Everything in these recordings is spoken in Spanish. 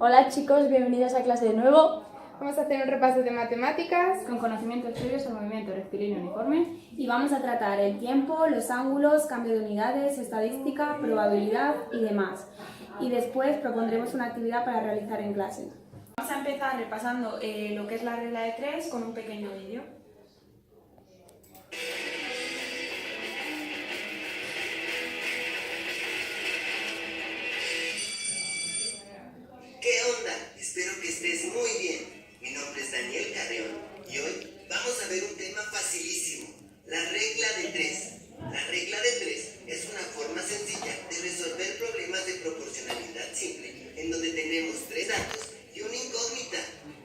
Hola chicos, bienvenidos a clase de nuevo. Vamos a hacer un repaso de matemáticas con conocimientos previos al movimiento rectilíneo uniforme Y vamos a tratar el tiempo, los ángulos, cambio de unidades, estadística, probabilidad y demás. Y después propondremos una actividad para realizar en clase. Vamos a empezar repasando lo que es la regla de 3 con un pequeño vídeo. ¿Qué onda? Espero que estés muy bien. Mi nombre es Daniel Carreón y hoy vamos a ver un tema facilísimo, la regla de 3. La regla de 3 es una forma sencilla de resolver problemas de proporcionalidad simple en donde tenemos 3 datos y una incógnita.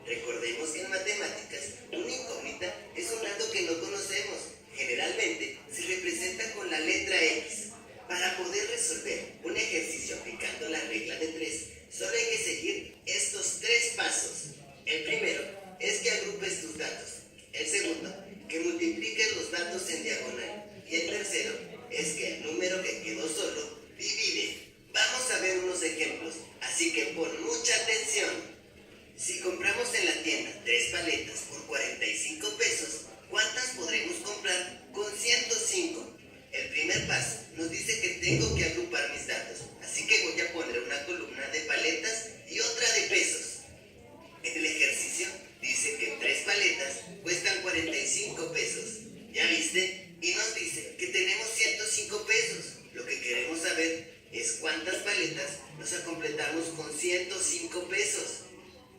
Recordemos que en matemáticas una incógnita es un dato que no conocemos. Generalmente se representa con la letra X. Para poder resolver un ejercicio aplicando la regla de 3, solo hay que seguir estos 3 pasos. El primero es que agrupes tus datos. El segundo, que multipliques los datos en diagonal. Y el tercero es que el número que quedó solo divide. Vamos a ver unos ejemplos, así que pon mucha atención. Si compramos en la tienda 3 paletas por 45 pesos, ¿cuántas podremos comprar con 105? El primer paso nos dice que tengo que agrupar mis datos, así que voy a poner una columna de paletas y otra de pesos. En el ejercicio dice que 3 paletas cuestan 45 pesos. ¿Ya viste? Y nos dice que tenemos 105 pesos. Lo que queremos saber es cuántas paletas nos completamos con 105 pesos.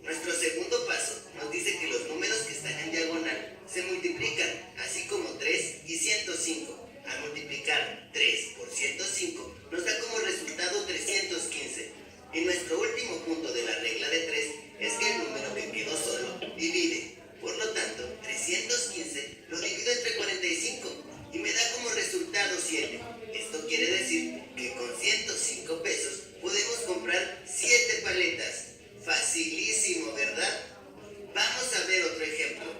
Nuestro segundo paso nos dice que los números que están en diagonal se multiplican, así como 3 y 105. Al multiplicar 3 por 105 nos da como resultado 315. Y nuestro último punto de la regla de 3 es que el número que quedó solo divide. Por lo tanto, 315 lo divido entre 45 y me da como resultado 7. Esto quiere decir que con 105 pesos podemos comprar 7 paletas. Facilísimo, ¿verdad? Vamos a ver otro ejemplo.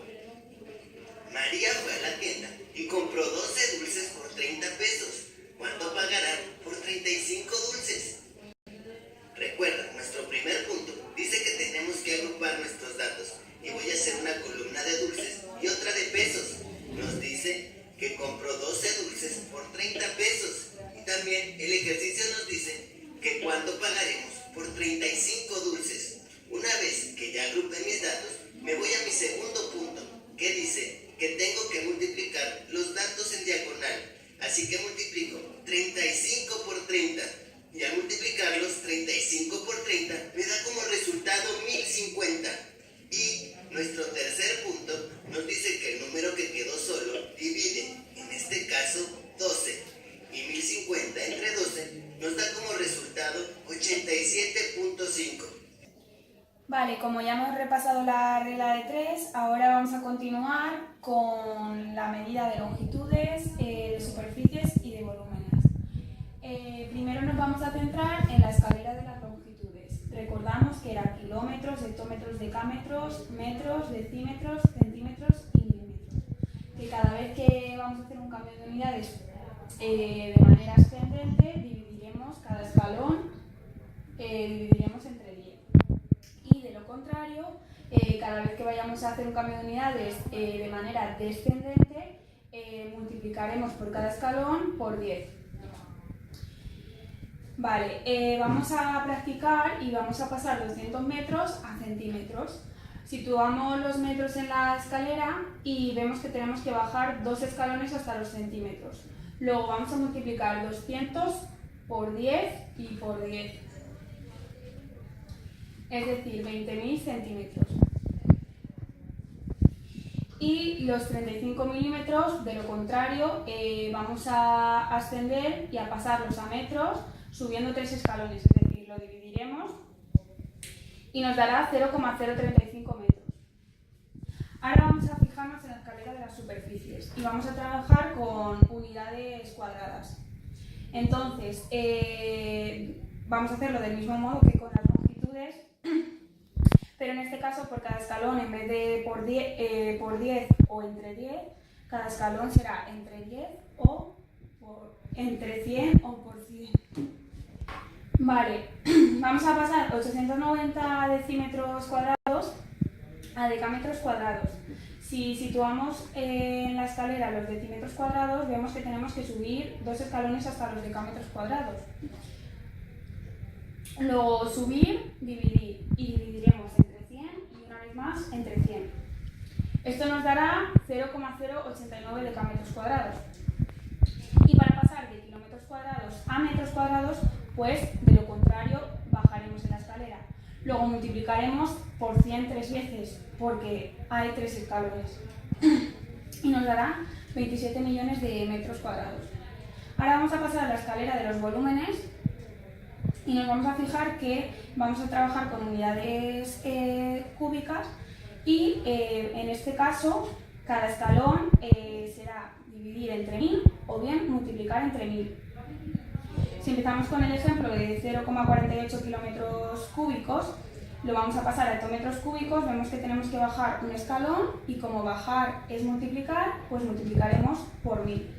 María fue a la tienda y compró 12 dulces por 30 pesos. ¿Cuánto pagará por 35 dulces? Recuerda, nuestro primer punto dice que tenemos que agrupar nuestros datos y voy a hacer una columna de dulces y otra de pesos. Nos dice que compró 12 dulces por 30 pesos y también el ejercicio nos dice que cuánto pagaremos por 35 dulces. Una vez que ya agrupé mis datos, me voy a mi segundo punto, que dice que tengo que multiplicar los datos en diagonal. Así que multiplico 35 por 30. Y al multiplicarlos 35 por 30 me da como resultado 1050. Y nuestro tercer punto nos dice que el número que quedó solo divide, en este caso 12. Y 1050 entre 12 nos da como resultado 87.5. Vale, como ya hemos repasado la regla de 3, ahora vamos a continuar con la medida de longitudes, de superficies y de volúmenes. Primero nos vamos a centrar en la escalera de las longitudes. Recordamos que era kilómetros, hectómetros, decámetros, metros, decímetros, centímetros y milímetros. Que cada vez que vamos a hacer un cambio de unidades de manera ascendente, dividiremos cada escalón dividiremos entre 10. Y de lo contrario, cada vez que vayamos a hacer un cambio de unidades de manera descendente, multiplicaremos por cada escalón por 10. Vale, vamos a practicar y vamos a pasar 200 metros a centímetros. Situamos los metros en la escalera y vemos que tenemos que bajar 2 escalones hasta los centímetros. Luego vamos a multiplicar 200 por 10 y por 10. Es decir, 20.000 centímetros. Y los 35 milímetros, de lo contrario, vamos a ascender y a pasarlos a metros subiendo 3 escalones, es decir, lo dividiremos y nos dará 0,035 metros. Ahora vamos a fijarnos en la escalera de las superficies y vamos a trabajar con unidades cuadradas. Entonces, vamos a hacerlo del mismo modo que con las longitudes, pero en este caso por cada escalón, en vez de por 10 o entre 10, cada escalón será entre 10 o entre 100 o por 100. Vale, vamos a pasar 890 decímetros cuadrados a decámetros cuadrados. Si situamos en la escalera los decímetros cuadrados, vemos que tenemos que subir 2 escalones hasta los decámetros cuadrados. Luego subir, dividir, y dividiremos entre 100 y una vez más entre 100. Esto nos dará 0,089 decámetros cuadrados. Y para pasar de kilómetros cuadrados a metros cuadrados, pues de lo contrario bajaremos en la escalera. Luego multiplicaremos por 100 3 veces, porque hay 3 escalones. Y nos dará 27 millones de metros cuadrados. Ahora vamos a pasar a la escalera de los volúmenes y nos vamos a fijar que vamos a trabajar con unidades cúbicas y en este caso cada escalón será dividir entre 1000 o bien multiplicar entre 1000. Si empezamos con el ejemplo de 0,48 kilómetros cúbicos, lo vamos a pasar a hectómetros cúbicos, vemos que tenemos que bajar un escalón y como bajar es multiplicar, pues multiplicaremos por 1000.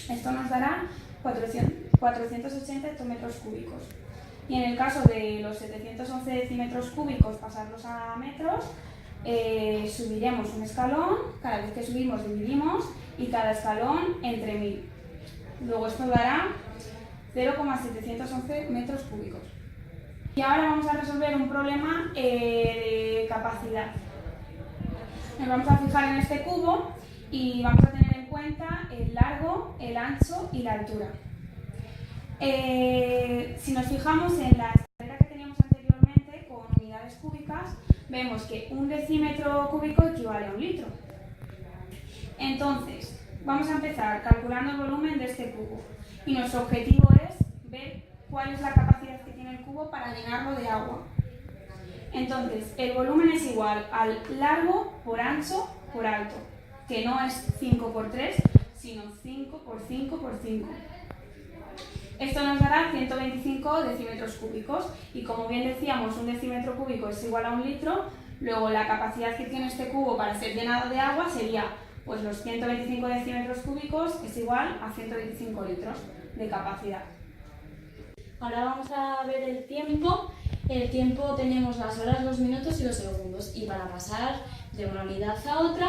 Esto nos dará 480 hectómetros cúbicos. Y en el caso de los 711 decímetros cúbicos, pasarlos a metros, subiremos un escalón, cada vez que subimos dividimos y cada escalón entre 1000. Luego esto dará 0,711 metros cúbicos. Y ahora vamos a resolver un problema de capacidad. Nos vamos a fijar en este cubo y vamos a tener en cuenta el largo, el ancho y la altura. Si nos fijamos en la escalera que teníamos anteriormente con unidades cúbicas, vemos que un decímetro cúbico equivale a un litro. Entonces, vamos a empezar calculando el volumen de este cubo. Y nuestro objetivo es ver cuál es la capacidad que tiene el cubo para llenarlo de agua. Entonces, el volumen es igual al largo por ancho por alto, que no es 5 por 3, sino 5 por 5 por 5. Esto nos dará 125 decímetros cúbicos y como bien decíamos, un decímetro cúbico es igual a un litro, luego la capacidad que tiene este cubo para ser llenado de agua sería pues los 125 decímetros cúbicos es igual a 125 litros de capacidad. Ahora vamos a ver el tiempo. El tiempo tenemos las horas, los minutos y los segundos. Y para pasar de una unidad a otra,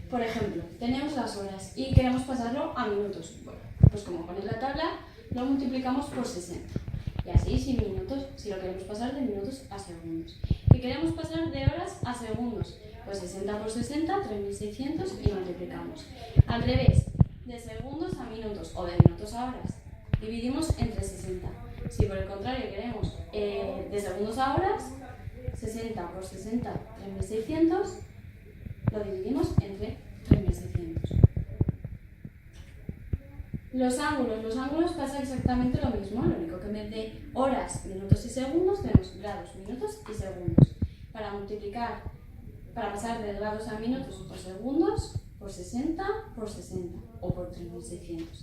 por ejemplo, tenemos las horas y queremos pasarlo a minutos. Bueno, pues como ponéis la tabla, lo multiplicamos por 60. Y así, sin minutos, si lo queremos pasar de minutos a segundos. Y queremos pasar de horas a segundos. Pues 60 por 60, 3600 y multiplicamos. Al revés, de segundos a minutos o de minutos a horas, dividimos entre 60. Si por el contrario queremos de segundos a horas, 60 por 60, 3600, lo dividimos entre 3600. Los ángulos pasa exactamente lo mismo, lo único que en vez de horas, minutos y segundos, tenemos grados, minutos y segundos. Para multiplicar, para pasar de grados a minutos por segundos, por 60 o por 3600.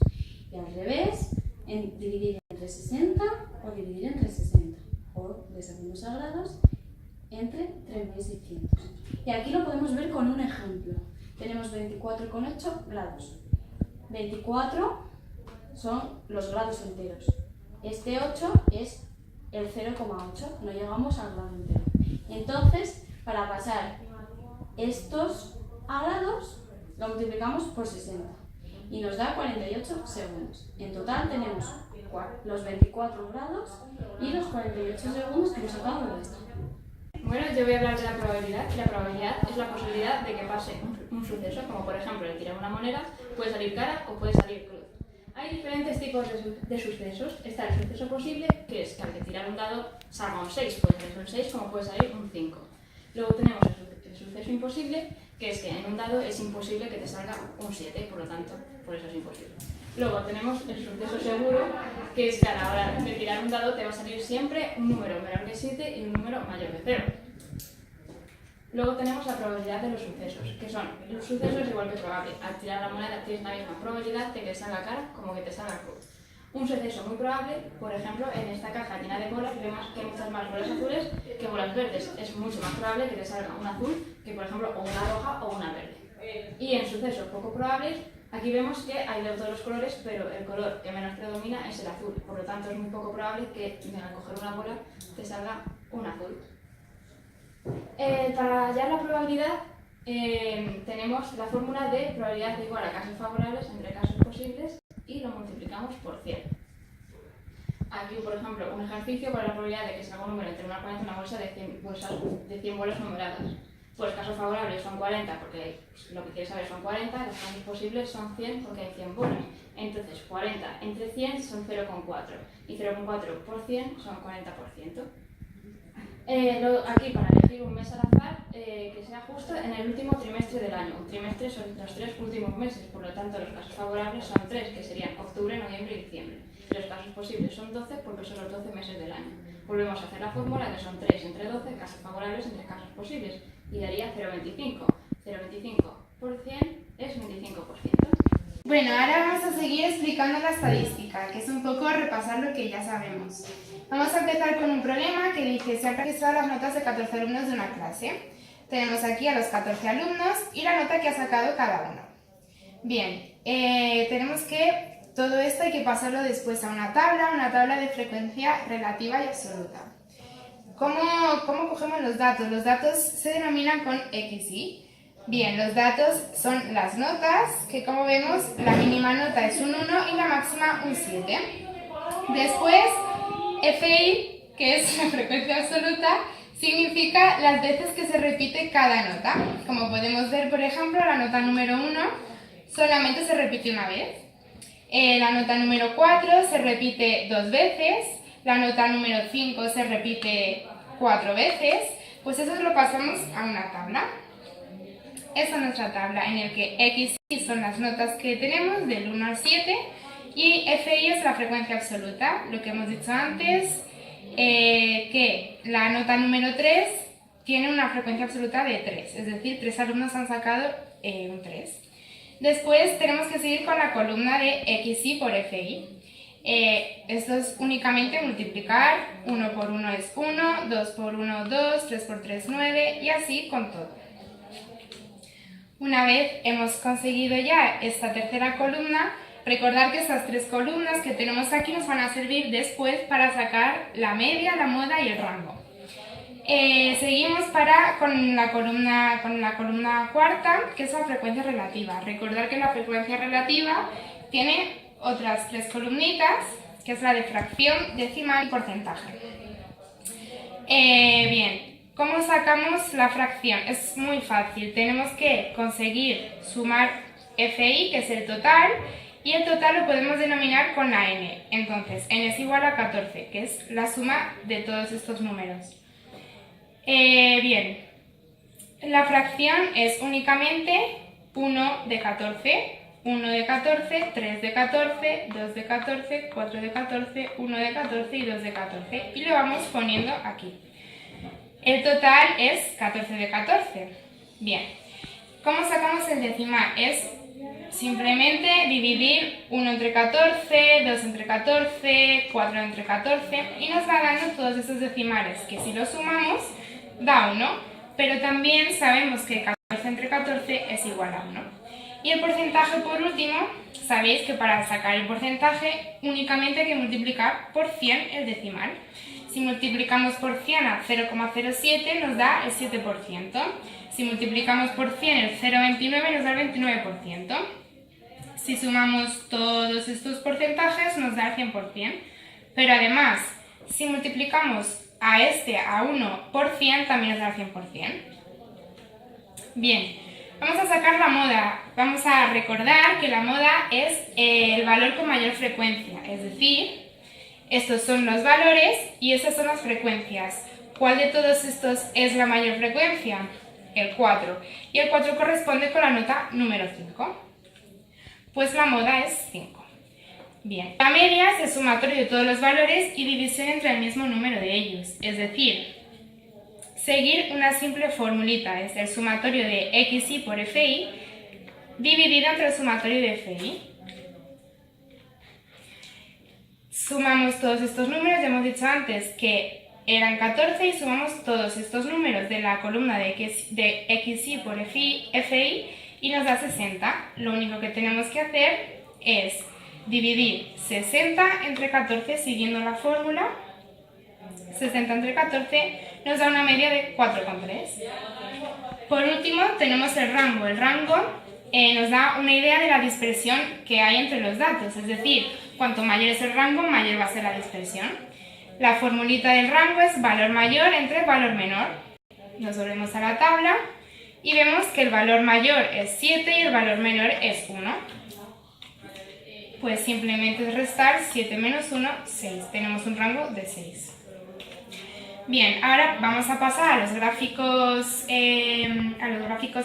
Y al revés, dividir entre 60 o dividir entre 60, o de segundos a grados entre 3600. Y aquí lo podemos ver con un ejemplo. Tenemos 24,8 grados. 24 son los grados enteros. Este 8 es el 0,8, no llegamos al grado entero. Entonces, para pasar estos a grados, lo multiplicamos por 60 y nos da 48 segundos. En total tenemos los 24 grados y los 48 segundos que nos acabamos de restar. Bueno, yo voy a hablar de la probabilidad. La probabilidad es la posibilidad de que pase un suceso, como por ejemplo el tirar una moneda, puede salir cara o puede salir cruz. Hay diferentes tipos de sucesos. Está el suceso posible, que es que al tirar un dado salga un 6, puede ser un 6 como puede salir un 5. Luego tenemos el suceso imposible, que es que en un dado es imposible que te salga un 7, por lo tanto, por eso es imposible. Luego tenemos el suceso seguro, que es que a la hora de tirar un dado te va a salir siempre un número menor que 7 y un número mayor que 0. Luego tenemos la probabilidad de los sucesos, que son los sucesos igual que probable. Al tirar la moneda tienes la misma probabilidad de que te salga cara como que te salga cruz. Un suceso muy probable, por ejemplo, en esta caja llena de bolas vemos que hay muchas más bolas azules que bolas verdes. Es mucho más probable que te salga un azul que, por ejemplo, o una roja o una verde. Y en sucesos poco probables, Aquí vemos que hay de todos los colores, pero el color que menos predomina es el azul. Por lo tanto, es muy poco probable que al coger una bola te salga un azul. Para hallar la probabilidad, tenemos la fórmula de probabilidad igual a casos favorables entre casos posibles y lo multiplicamos por 100. Aquí, por ejemplo, un ejercicio con la probabilidad de que salga un número entre una 40 y una bolsa de 100 bolas numeradas. Pues casos favorables son 40 porque lo que quieres saber son 40, los casos posibles son 100 porque hay 100 bolas. Entonces 40 entre 100 son 0,4 y 0,4 por 100 son 40%. Aquí para elegir un mes al azar que sea justo en el último trimestre del año. Un trimestre son los 3 últimos meses, por lo tanto los casos favorables son 3, que serían octubre, noviembre y diciembre. Los casos posibles son 12 porque son los 12 meses del año. Volvemos a hacer la fórmula que son 3 entre 12, casos favorables entre casos posibles, y daría 0,25. 0,25 por 100 es 25%. Bueno, ahora vamos a seguir explicando la estadística, que es un poco repasar lo que ya sabemos. Vamos a empezar con un problema que dice: se han registrado las notas de 14 alumnos de una clase. Tenemos aquí a los 14 alumnos y la nota que ha sacado cada uno. Bien, tenemos que todo esto hay que pasarlo después a una tabla de frecuencia relativa y absoluta. ¿Cómo cogemos los datos? Los datos se denominan con XY. Bien, los datos son las notas, que como vemos, la mínima nota es un 1 y la máxima un 7. Después, FI, que es la frecuencia absoluta, significa las veces que se repite cada nota. Como podemos ver, por ejemplo, la nota número 1 solamente se repite una vez. La nota número 4 se repite 2 veces. La nota número 5 se repite 4 veces. Pues eso lo pasamos a una tabla. Esta es nuestra tabla en la que XY son las notas que tenemos del 1 al 7 y FI es la frecuencia absoluta, lo que hemos dicho antes, que la nota número 3 tiene una frecuencia absoluta de 3, es decir, 3 alumnos han sacado un 3. Después tenemos que seguir con la columna de XY por FI. Esto es únicamente multiplicar, 1 por 1 es 1, 2 por 1, 2, 3 por 3, 9 y así con todo. Una vez hemos conseguido ya esta tercera columna, recordar que estas 3 columnas que tenemos aquí nos van a servir después para sacar la media, la moda y el rango. Seguimos con la columna cuarta, que es la frecuencia relativa. Recordar que la frecuencia relativa tiene otras 3 columnitas, que es la de fracción, decimal y porcentaje. Bien. ¿Cómo sacamos la fracción? Es muy fácil, tenemos que conseguir sumar FI, que es el total, y el total lo podemos denominar con la n. Entonces, n es igual a 14, que es la suma de todos estos números. Bien, la fracción es únicamente 1 de 14, 1 de 14, 3 de 14, 2 de 14, 4 de 14, 1 de 14 y 2 de 14, y lo vamos poniendo aquí. El total es 14 de 14. Bien, ¿cómo sacamos el decimal? Es simplemente dividir 1 entre 14, 2 entre 14, 4 entre 14 y nos va dando todos esos decimales que si los sumamos da 1, pero también sabemos que 14 entre 14 es igual a 1. Y el porcentaje por último, sabéis que para sacar el porcentaje únicamente hay que multiplicar por 100 el decimal. Si multiplicamos por 100 a 0,07 nos da el 7%. Si multiplicamos por 100 el 0,29 nos da el 29%. Si sumamos todos estos porcentajes nos da el 100%. Pero además, si multiplicamos a 1 por 100 también nos da el 100%. Bien, vamos a sacar la moda. Vamos a recordar que la moda es el valor con mayor frecuencia, es decir, estos son los valores y estas son las frecuencias. ¿Cuál de todos estos es la mayor frecuencia? El 4. Y el 4 corresponde con la nota número 5. Pues la moda es 5. Bien. La media es el sumatorio de todos los valores y división entre el mismo número de ellos. Es decir, seguir una simple formulita. Es el sumatorio de XY por FI dividido entre el sumatorio de FI. Sumamos todos estos números, ya hemos dicho antes que eran 14 y sumamos todos estos números de la columna de XY por FI y nos da 60. Lo único que tenemos que hacer es dividir 60 entre 14 siguiendo la fórmula. 60 entre 14 nos da una media de 4,3. Por último tenemos el rango. El rango nos da una idea de la dispersión que hay entre los datos, es decir, cuanto mayor es el rango, mayor va a ser la dispersión. La formulita del rango es valor mayor entre valor menor. Nos volvemos a la tabla y vemos que el valor mayor es 7 y el valor menor es 1. Pues simplemente es restar 7 menos 1, 6. Tenemos un rango de 6. Bien, ahora vamos a pasar a los gráficos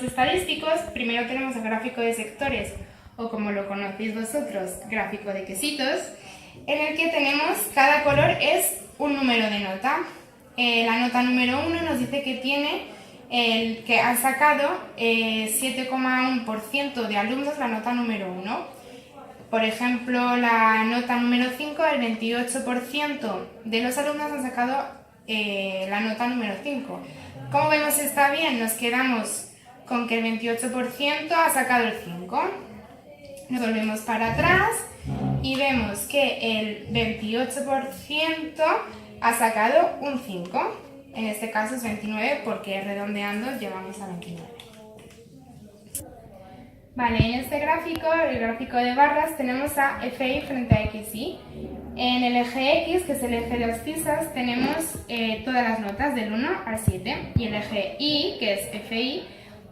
estadísticos. Primero tenemos el gráfico de sectores, o como lo conocéis vosotros, gráfico de quesitos, en el que tenemos cada color es un número de nota. La nota número 1 nos dice que han sacado 7,1% de alumnos la nota número 1. Por ejemplo, la nota número 5, el 28% de los alumnos han sacado la nota número 5. Como vemos está bien, nos quedamos con que el 28% ha sacado el 5. Nos volvemos para atrás y vemos que el 28% ha sacado un 5. En este caso es 29 porque redondeando llegamos a 29. Vale, en este gráfico, el gráfico de barras, tenemos a FI frente a XY. En el eje X, que es el eje de abscisas, tenemos todas las notas del 1 al 7. Y el eje Y, que es FI,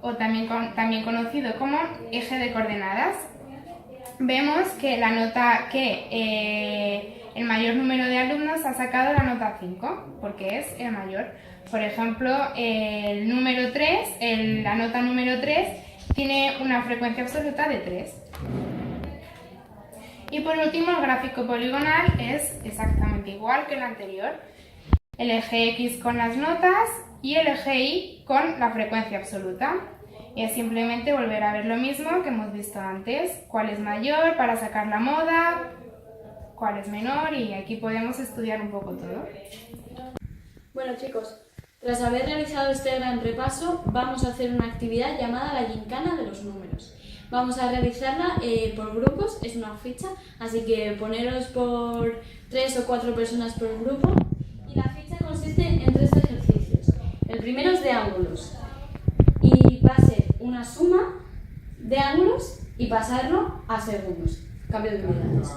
o también conocido como eje de coordenadas, vemos que el mayor número de alumnos ha sacado la nota 5, porque es el mayor. Por ejemplo, la nota número 3 tiene una frecuencia absoluta de 3. Y por último, el gráfico poligonal es exactamente igual que el anterior. El eje X con las notas y el eje Y con la frecuencia absoluta. Y es simplemente volver a ver lo mismo que hemos visto antes. Cuál es mayor para sacar la moda, cuál es menor, y aquí podemos estudiar un poco todo. Bueno chicos, tras haber realizado este gran repaso, vamos a hacer una actividad llamada la gincana de los números. Vamos a realizarla por grupos, es una ficha, así que poneros por 3 o 4 personas por grupo. Y la ficha consiste en 3 ejercicios. El primero es de ángulos y va a ser una suma de ángulos y pasarlo a segundos, cambio de unidades.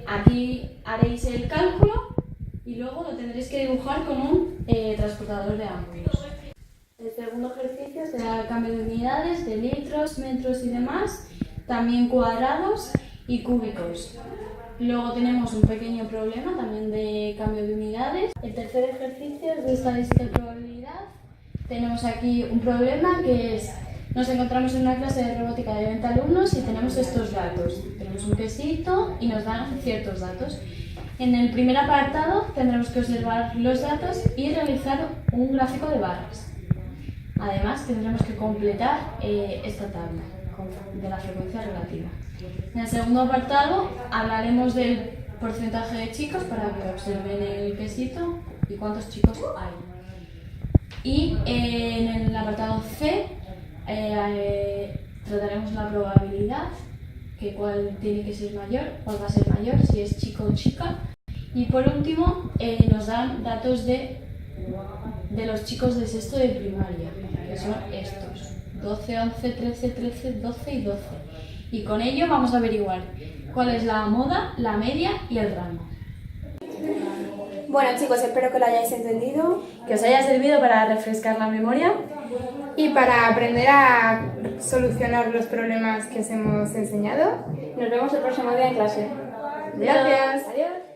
Aquí haréis el cálculo y luego lo tendréis que dibujar con un transportador de ángulos. El segundo ejercicio será el cambio de unidades de litros, metros y demás, también cuadrados y cúbicos. Luego tenemos un pequeño problema también de cambio de unidades. El tercer ejercicio es de estadística y probabilidad. Tenemos aquí un problema que es, nos encontramos en una clase de robótica de 20 alumnos y tenemos estos datos. Tenemos un quesito y nos dan ciertos datos. En el primer apartado tendremos que observar los datos y realizar un gráfico de barras. Además, tendremos que completar esta tabla de la frecuencia relativa. En el segundo apartado hablaremos del porcentaje de chicos para que observen el quesito y cuántos chicos hay. Y en el apartado C trataremos la probabilidad, que cuál tiene que ser mayor, cuál va a ser mayor, si es chico o chica. Y por último nos dan datos de los chicos de sexto de primaria, que son estos, 12, 11, 13, 13, 12 y 12. Y con ello vamos a averiguar cuál es la moda, la media y el rango. Bueno chicos, espero que lo hayáis entendido. Que os haya servido para refrescar la memoria Y para aprender a solucionar los problemas que os hemos enseñado. Nos vemos el próximo día en clase. Gracias. Adiós.